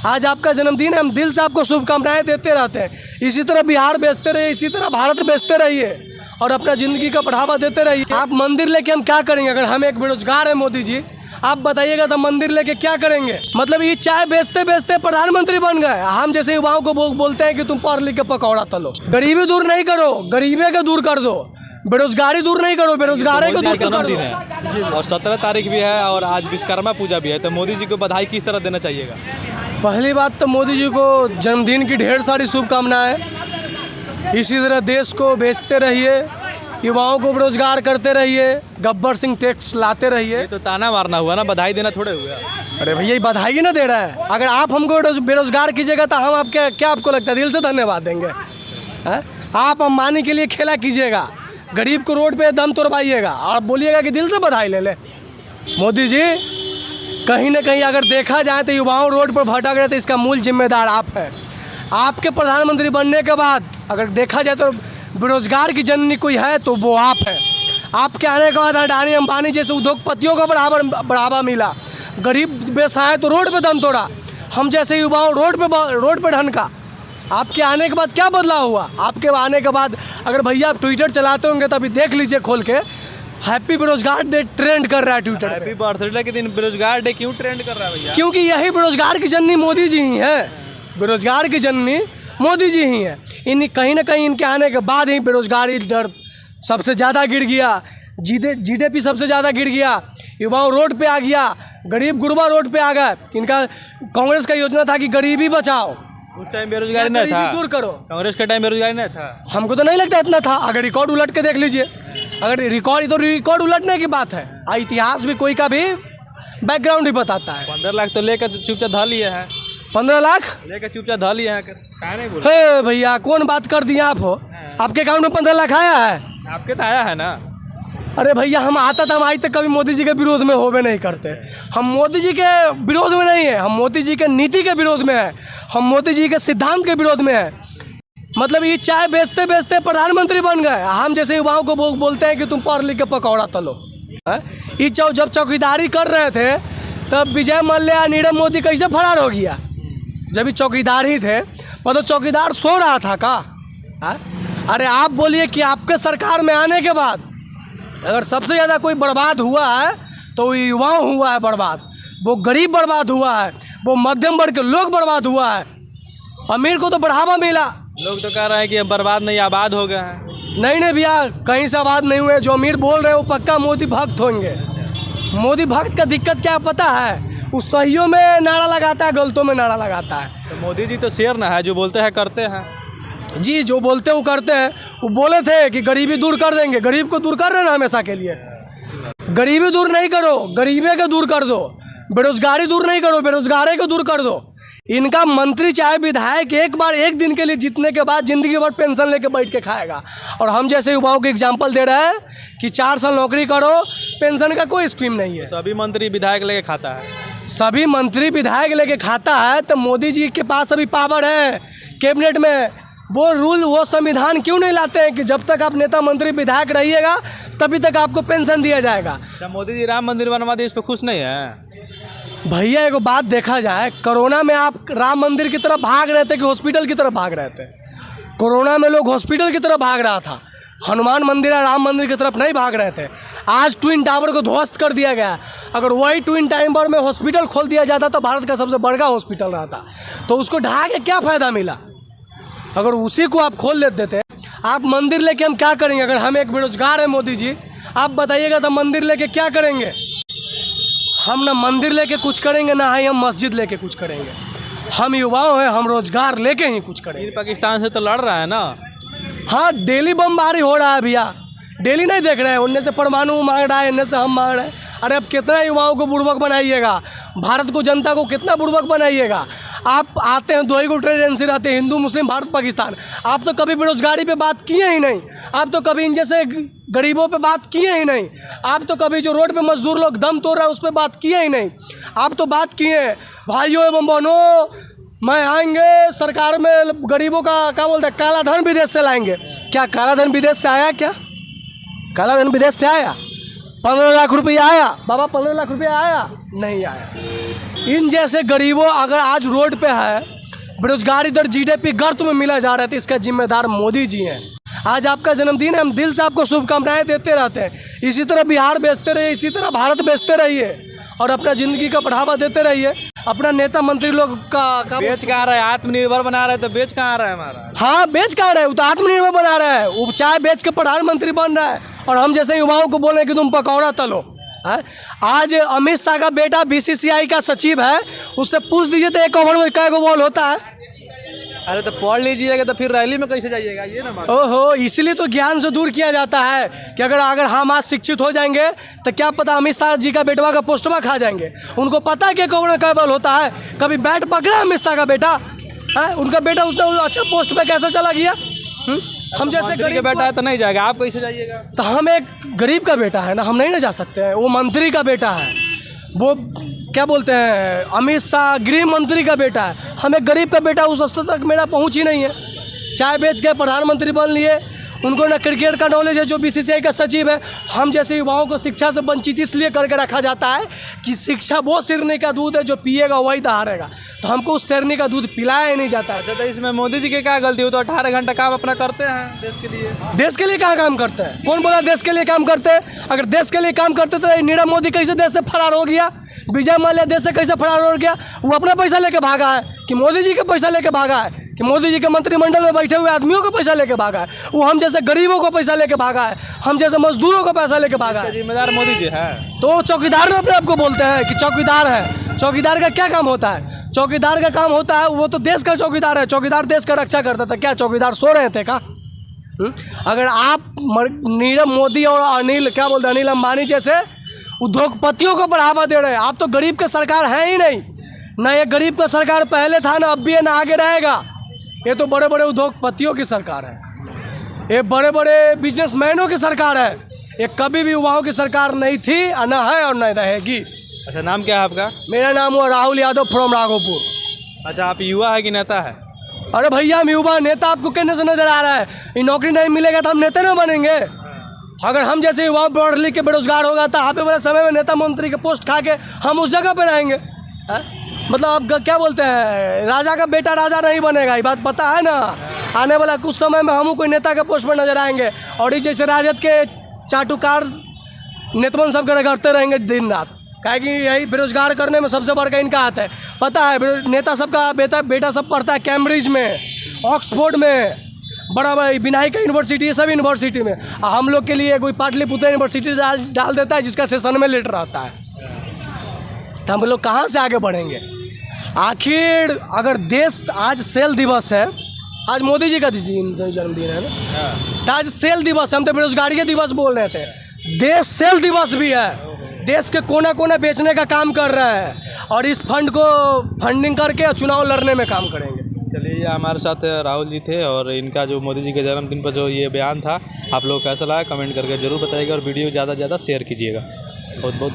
आज आपका जन्मदिन है, हम दिल से आपको शुभकामनाएं देते रहते हैं। इसी तरह बिहार बेचते रहिए, इसी तरह भारत बेचते रहिए और अपना ज़िंदगी का बढ़ावा देते रहिए। आप मंदिर लेके हम क्या करेंगे? अगर हम एक बेरोजगार है मोदी जी, आप बताइएगा तो मंदिर लेके क्या करेंगे? मतलब ये चाय बेचते बेचते प्रधानमंत्री बन गए। हम जैसे युवाओं को बोलते हैं कि तुम पढ़ लिख के पकौड़ा तलो। गरीबी दूर नहीं करो, गरीबी का दूर कर दो। बेरोजगारी दूर नहीं करो, बेरोजगारी को दूर कर दो। और 17 तारीख भी है और आज विश्वकर्मा पूजा भी है, तो मोदी जी को बधाई किस तरह देना चाहिएगा? पहली बात तो मोदी जी को जन्मदिन की ढेर सारी शुभकामनाएं। इसी तरह देश को बेचते रहिए, युवाओं को बेरोजगार करते रहिए, गब्बर सिंह टैक्स लाते रहिए। तो ताना मारना हुआ ना, बधाई देना थोड़े हुआ। अरे भैया बधाई ही ना दे रहा है। अगर आप हमको बेरोजगार कीजिएगा तो हम आपके क्या आपको लगता है दिल से धन्यवाद देंगे? है? आप अंबानी के लिए खेला कीजिएगा, गरीब को रोड पे दम तोड़वाइएगा और बोलिएगा कि दिल से बधाई ले ले। मोदी जी कहीं ना कहीं अगर देखा जाए तो युवाओं रोड पर भटक रहे थे, इसका मूल जिम्मेदार आप है। आपके प्रधानमंत्री बनने के बाद अगर देखा जाए तो बेरोजगार की जननी कोई है तो वो आप है। आपके आने के बाद अडानी अंबानी जैसे उद्योगपतियों को बढ़ावा मिला, गरीब बेसहाय तो रोड पे दम तोड़ा, हम जैसे युवाओं रोड पे ढनका। आपके आने के बाद क्या बदलाव हुआ? आपके आने के बाद अगर भैया आप ट्विटर चलाते होंगे तो अभी देख लीजिए खोल के, हैप्पी बेरोजगार डे ट्रेंड कर रहा है ट्विटर पे। हैप्पी बर्थडे के दिन बेरोजगार डे क्यों ट्रेंड कर रहा है भैया? क्योंकि यही बेरोजगार की जननी मोदी जी ही है। बेरोजगार की जननी मोदी जी ही है। इन कहीं ना कहीं इनके आने के बाद ही बेरोजगारी दर सबसे ज़्यादा गिर गया, जीडीपी सबसे ज़्यादा गिर गया, युवाओं रोड पे आ गया, गरीब गुरबा रोड पे आ गए। इनका कांग्रेस का योजना था कि गरीबी बचाओ, उस टाइम बेरोजगारी नहीं था, दूर करो। कांग्रेस के टाइम बेरोजगारी नहीं था। हमको तो नहीं लगता इतना था। अगर रिकॉर्ड उलट के देख लीजिए, अगर रिकॉर्ड उलटने की बात है, इतिहास भी कोई का भी बैकग्राउंड ही बताता है। 15 लाख तो लेकर चुपचाप धा लिए हैं। 15 लाख लेकर चुपचाप धा लिए हैं। नहीं बोल हे भैया कौन बात कर दिए आप हो? आपके अकाउंट में 15 लाख आया है? आपके तो आया है ना। अरे भैया हम आता था, हम आज तक कभी मोदी जी के विरोध में होवे नहीं करते। हम मोदी जी के विरोध में नहीं है, हम मोदी जी के नीति के विरोध में है, हम मोदी जी के सिद्धांत के विरोध में है। मतलब ये चाय बेचते बेचते प्रधानमंत्री बन गए। हम जैसे युवाओं को बोलते हैं कि तुम पढ़ लिख के पकौड़ा तलो। ये जब चौकीदारी कर रहे थे तब विजय मल्ल्या नीरव मोदी कैसे फरार हो गया? जब ये चौकीदार ही थे, मतलब चौकीदार सो रहा था का? अरे आप बोलिए कि आपके सरकार में आने के बाद अगर सबसे ज़्यादा कोई बर्बाद हुआ है तो वो युवाओं हुआ है बर्बाद, वो गरीब बर्बाद हुआ है, वो मध्यम वर्ग के लोग बर्बाद हुआ है। अमीर को तो बढ़ावा मिला। लोग तो कह रहे हैं कि बर्बाद नहीं आबाद हो गए हैं। नहीं भैया कहीं से आबाद नहीं हुए। जो अमीर बोल रहे हैं वो पक्का मोदी भक्त होंगे। मोदी भक्त का दिक्कत क्या पता है? वो सहियों में नारा लगाता है, गलतों में नारा लगाता है। तो मोदी जी तो शेर ना है, जो बोलते हैं करते हैं। जी जो बोलते हैं वो करते हैं। वो बोले थे कि गरीबी दूर कर देंगे, गरीब को दूर कर रहे ना हमेशा के लिए। गरीबी दूर नहीं करो, गरीबी को दूर कर दो। बेरोजगारी दूर नहीं करो, बेरोजगारी को दूर कर दो। इनका मंत्री चाहे विधायक एक बार एक दिन के लिए जीतने के बाद जिंदगी भर पेंशन लेके बैठ के खाएगा। और हम जैसे युवाओं को एग्जाम्पल दे रहे हैं कि 4 साल नौकरी करो, पेंशन का कोई स्कीम नहीं है। सभी मंत्री विधायक लेके खाता है। सभी मंत्री विधायक लेके खाता है तो मोदी जी के पास अभी पावर है कैबिनेट में। वो रूल वो संविधान क्यों नहीं लाते हैं कि जब तक आप नेता मंत्री विधायक रहिएगा तभी तक आपको पेंशन दिया जाएगा? मोदी जी राम मंदिर बनवा दिए, इस पर खुश नहीं है? भैया एगो बात देखा जाए, कोरोना में आप राम मंदिर की तरफ भाग रहे थे कि हॉस्पिटल की तरफ भाग रहे थे? कोरोना में लोग हॉस्पिटल की तरफ भाग रहा था, हनुमान मंदिर या राम मंदिर की तरफ नहीं भाग रहे थे। आज ट्विन टावर को ध्वस्त कर दिया गया। अगर वही ट्विन टावर में हॉस्पिटल खोल दिया जाता तो भारत का सबसे बड़ा हॉस्पिटल रहता, तो उसको ढहा के क्या फ़ायदा मिला? अगर उसी को आप खोल लेते थे। आप मंदिर लेके हम क्या करेंगे? अगर हम एक बेरोजगार है मोदी जी, आप बताइएगा तो मंदिर लेके क्या करेंगे? हम ना मंदिर लेके कुछ करेंगे ना ही हम मस्जिद लेके कुछ करेंगे। हम युवाओं हैं, हम रोजगार लेके ही कुछ करेंगे। पाकिस्तान से तो लड़ रहा है ना। हाँ डेली बमबारी हो रहा है भैया, डेली नहीं देख रहे हैं? उनने से परमाणु मांग रहा है, इनने से हम मांग रहे हैं। अरे अब कितना युवाओं को बुड़बक बनाइएगा, भारत को जनता को कितना बुड़बक बनाइएगा? आप आते हैं 2 ही ट्रेड एजेंसी रहते हैं, हिंदू मुस्लिम भारत पाकिस्तान। आप तो कभी बेरोजगारी पे बात किए ही नहीं। आप तो कभी इन जैसे गरीबों पे बात किए ही नहीं। आप तो कभी जो रोड पे मजदूर लोग दम तोड़ रहे हैं उस पर बात किए ही नहीं। आप तो बात किए भाइयों एवं बहनों, मैं आएंगे सरकार में गरीबों का क्या बोलते हैं, काला धन विदेश से लाएंगे। क्या काला धन विदेश से आया? क्या काला धन विदेश से आया? 15 लाख रुपया आया बाबा? 15 लाख रुपया आया? नहीं आया। इन जैसे गरीबों अगर आज रोड पे है, बेरोजगार इधर जीडीपी गर्त में मिला जा रहा है, तो इसका जिम्मेदार मोदी जी हैं। आज आपका जन्मदिन है, हम दिल से आपको शुभकामनाएं देते रहते हैं। इसी तरह बिहार बेचते रहिए, इसी तरह भारत बेचते रहिए और अपना ज़िंदगी का बढ़ावा देते रहिए। अपना नेता मंत्री लोग का बेच कहाँ रहा है, आत्मनिर्भर बना रहा है, तो बेच कहाँ रहा है हमारा। हाँ, बेच कहाँ रहा है, वो तो आत्मनिर्भर बना रहा है। वो चाय बेच के प्रधानमंत्री बन रहा है और हम जैसे युवाओं को बोल रहे हैं कि तुम पकौड़ा तलो। आज अमित शाह का बेटा बीसीसीआई का सचिव है, उससे पूछ दीजिए तो एक ओवर में कै गो बॉल होता है। अरे तो पढ़ लीजिएगा तो फिर रैली में कैसे जाइएगा, ये ना बात। ओहो, इसलिए तो ज्ञान से दूर किया जाता है कि अगर हम आज शिक्षित हो जाएंगे तो क्या पता अमित शाह जी का बेटवा का पोस्टवा खा जाएंगे। उनको पता है कि कौन में क्या बल होता है। कभी बैट पकड़ा अमित शाह का बेटा है, उनका बेटा उसने अच्छा पोस्ट पे कैसे चला गया। हम जैसे गरीब का बेटा है तो नहीं जाएगा, आप कैसे जाइएगा। तो हम एक गरीब का बेटा है ना, हम नहीं ना जा सकते हैं। वो मंत्री का बेटा है, वो क्या बोलते हैं अमित शाह गृह मंत्री का बेटा है। हम एक गरीब का बेटा, उस स्तर तक मेरा पहुंच ही नहीं है। चाय बेच के प्रधानमंत्री बन लिए, उनको ना क्रिकेट का नॉलेज है जो बीसीसीआई का सचिव है। हम जैसे युवाओं को शिक्षा से वंचित इसलिए करके रखा जाता है कि शिक्षा वो सिरनी का दूध है, जो पिएगा वही दहाड़ेगा। तो हमको उस सिरनी का दूध पिलाया ही नहीं जाता है। अच्छा, तो इसमें मोदी जी की क्या गलती हो, तो 18 घंटा काम अपना करते हैं देश के लिए। देश के लिए कहाँ काम करते हैं, कौन बोला देश के लिए काम करते हैं। अगर देश के लिए काम करते तो नीरव मोदी कैसे देश से फरार हो गया, विजय माल्या देश से कैसे फरार हो गया। वो अपना पैसा लेके भागा है कि मोदी जी का पैसा लेके भागा है, कि मोदी जी के मंत्रिमंडल में बैठे हुए आदमियों को पैसा लेके भागा है। वो हम जैसे गरीबों को पैसा लेके भागा है, हम जैसे मजदूरों को पैसा लेके भागा है। जिम्मेदार मोदी जी है। तो चौकीदार अपने आप को बोलते हैं कि चौकीदार है। चौकीदार का क्या काम होता है, चौकीदार का काम होता है, वो तो देश का चौकीदार है। चौकीदार देश का रक्षा करता था, क्या चौकीदार सो रहे थे का। अगर आप नीरव मोदी और अनिल क्या बोलते हैं अनिल अंबानी जैसे उद्योगपतियों को बढ़ावा दे रहे हैं, आप तो गरीब का सरकार है ही नहीं। ना ये गरीब का सरकार पहले था, ना अब भी है, ना आगे रहेगा। ये तो बड़े बड़े उद्योगपतियों की सरकार है, ये बड़े बड़े बिजनेसमैनों की सरकार है। ये कभी भी युवाओं की सरकार नहीं थी, ना है और न रहेगी। अच्छा, नाम क्या है आपका। मेरा नाम हुआ राहुल यादव फ्रॉम राघोपुर। अच्छा, आप युवा है कि नेता है। अरे भैया हम युवा, नेता आपको कहने से नजर आ रहा है। ये नौकरी नहीं मिलेगा तो हम नेता नहीं बनेंगे। अगर हम जैसे युवा पढ़ लिख के बेरोजगार होगा तो आने वाले समय में नेता मंत्री के पोस्ट खा के हम उस जगह पे रहेंगे। मतलब आप क्या बोलते हैं, राजा का बेटा राजा नहीं बनेगा, ये बात पता है ना। आने वाला कुछ समय में हम कोई नेता के पोस्ट पर नजर आएंगे और ये जैसे राजद के चाटुकार नेतमन सब करते रहेंगे दिन रात। क्या कि यही बेरोजगार करने में सबसे बड़ा इनका हाथ है। पता है नेता सबका बेटा सब पढ़ता है कैम्ब्रिज में, ऑक्सफोर्ड में, बड़ा भाई विनायक यूनिवर्सिटी है, सब यूनिवर्सिटी में। हम लोग के लिए कोई पाटलिपुत्र यूनिवर्सिटी डाल देता है जिसका सेशन में लेटर रहता है। तो हम लोग कहाँ से आगे बढ़ेंगे। आखिर अगर देश आज सेल दिवस है, आज मोदी जी का जन्मदिन है ना, तो आज सेल दिवस है। हम तो बेरोजगारी दिवस बोल रहे थे, देश सेल दिवस भी है। देश के कोना कोना बेचने का काम कर रहा है और इस फंड को फंडिंग करके चुनाव लड़ने में काम करेंगे। चलिए, हमारे साथ राहुल जी थे और इनका जो मोदी जी के जन्मदिन पर जो ये बयान था, आप लोग कैसा लगा कमेंट करके जरूर बताइएगा और वीडियो ज़्यादा से ज़्यादा शेयर कीजिएगा। बहुत बहुत